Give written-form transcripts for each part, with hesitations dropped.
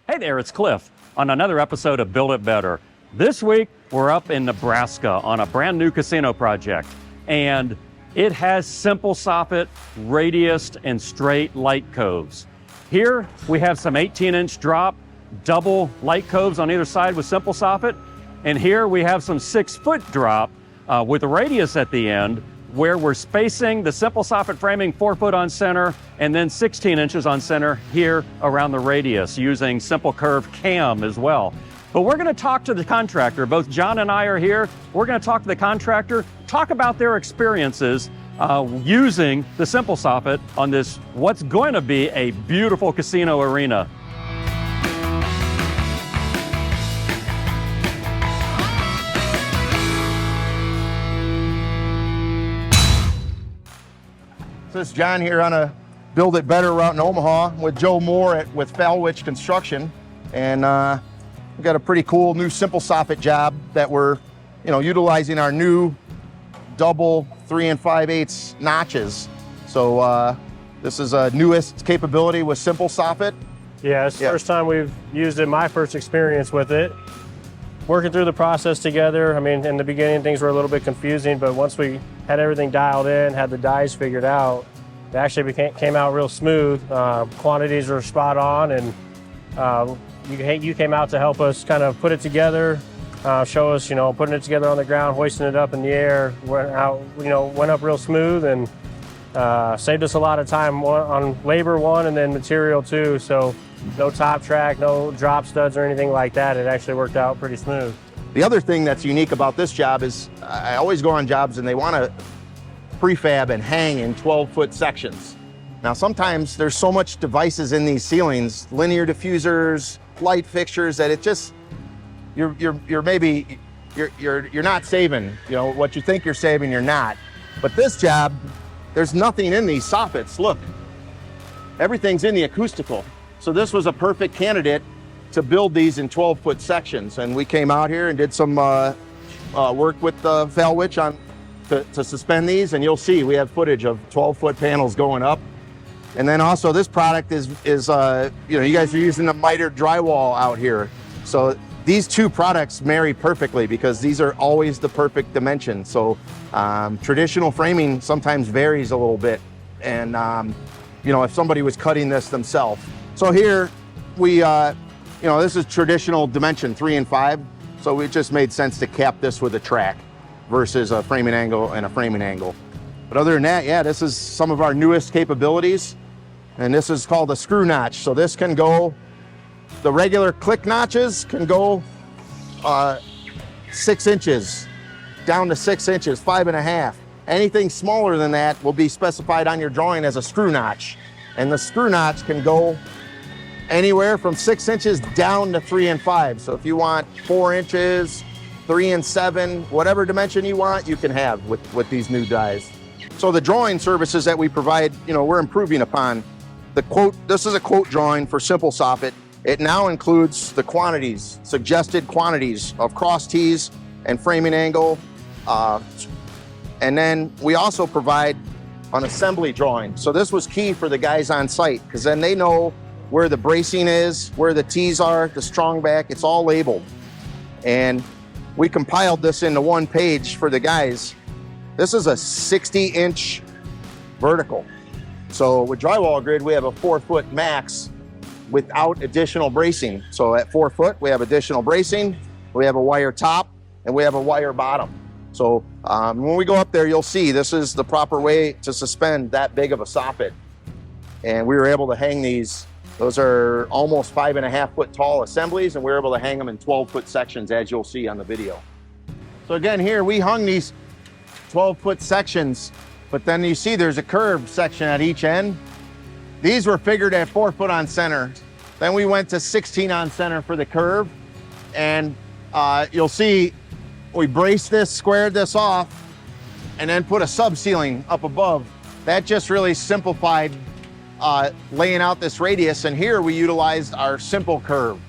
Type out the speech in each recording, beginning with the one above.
Hey there, it's Cliff on another episode of Build It Better. This week, we're up in Nebraska on a brand new casino project, and it has simple soffit, radiused, and straight light coves. Here, we have some 18-inch drop, double light coves on either side with simple soffit, and here we have some 6-foot drop with a radius at the end, where we're spacing the simple soffit framing 4 foot on center and then 16 inches on center here around the radius using simple curve cam as well. But we're gonna talk to the contractor. Both John and I are here. We're gonna talk to the contractor, talk about their experiences using the simple soffit on this, what's going to be a beautiful casino arena. This is John here on a Build It Better route in Omaha with Joe Moore with FWI Construction, and we've got a pretty cool new simple soffit job that we're, utilizing our new double 3 5/8 notches. So this is a newest capability with simple soffit. Yeah, it's the first time we've used it. My first experience with it. Working through the process together. I mean, in the beginning, things were a little bit confusing, but once we had everything dialed in, had the dies figured out, it actually came out real smooth. Quantities were spot on, and you came out to help us kind of put it together, show us, putting it together on the ground, hoisting it up in the air, went up real smooth, and saved us a lot of time on labor and then material too. So no top track, no drop studs or anything like that. It actually worked out pretty smooth. The other thing that's unique about this job is I always go on jobs and they want to prefab and hang in 12-foot sections. Now sometimes there's so much devices in these ceilings, linear diffusers, light fixtures, that it just you're not saving, what you think you're saving, you're not. But this job, there's nothing in these soffits. Look, everything's in the acoustical. So this was a perfect candidate to build these in 12-foot sections. And we came out here and did some work with the FWI to suspend these, and you'll see we have footage of 12-foot panels going up. And then also this product is you guys are using the mitered drywall out here. So these two products marry perfectly because these are always the perfect dimension. So traditional framing sometimes varies a little bit. And if somebody was cutting this themselves. So here we, this is traditional dimension 3 5. So it just made sense to cap this with a track versus a framing angle and a framing angle. But other than that, yeah, this is some of our newest capabilities. And this is called a screw notch. So this can go, the regular click notches can go 6 inches, down to 6 inches, 5.5. Anything smaller than that will be specified on your drawing as a screw notch. And the screw notch can go anywhere from 6 inches down to 3 5. So if you want 4 inches, 3 7, whatever dimension you want, you can have with these new dies. So the drawing services that we provide, we're improving upon. This is a quote drawing for simple soffit. It now includes the quantities, suggested quantities of cross tees and framing angle. And then we also provide an assembly drawing. So this was key for the guys on site, because then they know where the bracing is, where the tees are, the strong back, it's all labeled. And we compiled this into one page for the guys. This is a 60-inch vertical. So with drywall grid, we have a 4-foot max without additional bracing. So at 4 foot, we have additional bracing, we have a wire top, and we have a wire bottom. So when we go up there, you'll see this is the proper way to suspend that big of a soffit. And we were able to hang these. Those are almost 5.5 foot tall assemblies, and we were able to hang them in 12-foot sections, as you'll see on the video. So again, here we hung these 12-foot sections, but then you see there's a curved section at each end. These were figured at 4 foot on center. Then we went to 16 on center for the curve, and you'll see we braced this, squared this off, and then put a sub ceiling up above. That just really simplified laying out this radius, and here we utilized our simple curve.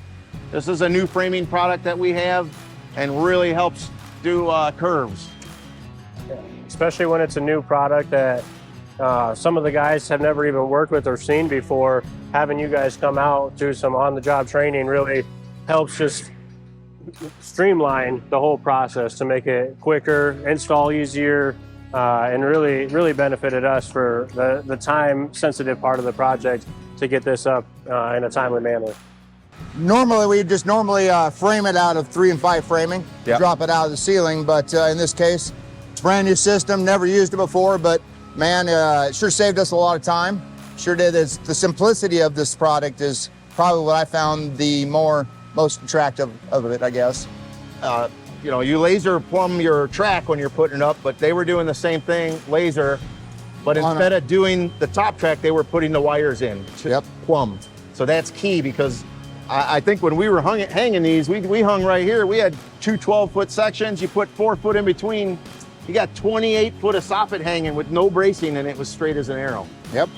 This is a new framing product that we have and really helps do curves. Especially when it's a new product that some of the guys have never even worked with or seen before. Having you guys come out, do some on-the-job training really helps just streamline the whole process to make it quicker, install easier, and really benefited us for the time-sensitive part of the project to get this up in a timely manner. Normally, we just frame it out of 3 and 5 framing, Yep. drop it out of the ceiling, but in this case, it's a brand new system, never used it before, but man, it sure saved us a lot of time. Sure did. The simplicity of this product is probably what I found the most attractive of it, I guess. You know, you laser plumb your track when you're putting it up, but they were doing the same thing, laser, but instead of doing the top track, they were putting the wires in, Yep. plumbed. So that's key, because I think when we were hanging these, we hung right here. We had 2 12-foot sections. You put 4 foot in between. You got 28 foot of soffit hanging with no bracing, and it was straight as an arrow. Yep.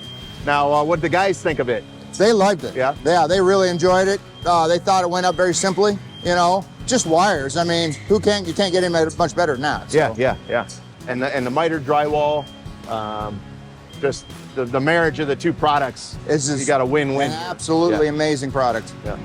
Now, what did the guys think of it? They liked it. Yeah? Yeah, they really enjoyed it. They thought it went up very simply, you know, just wires. I mean, you can't get any much better than that. So. Yeah. And the miter drywall, just the marriage of the two products, It's just you got a win-win. an absolutely amazing product. Yeah.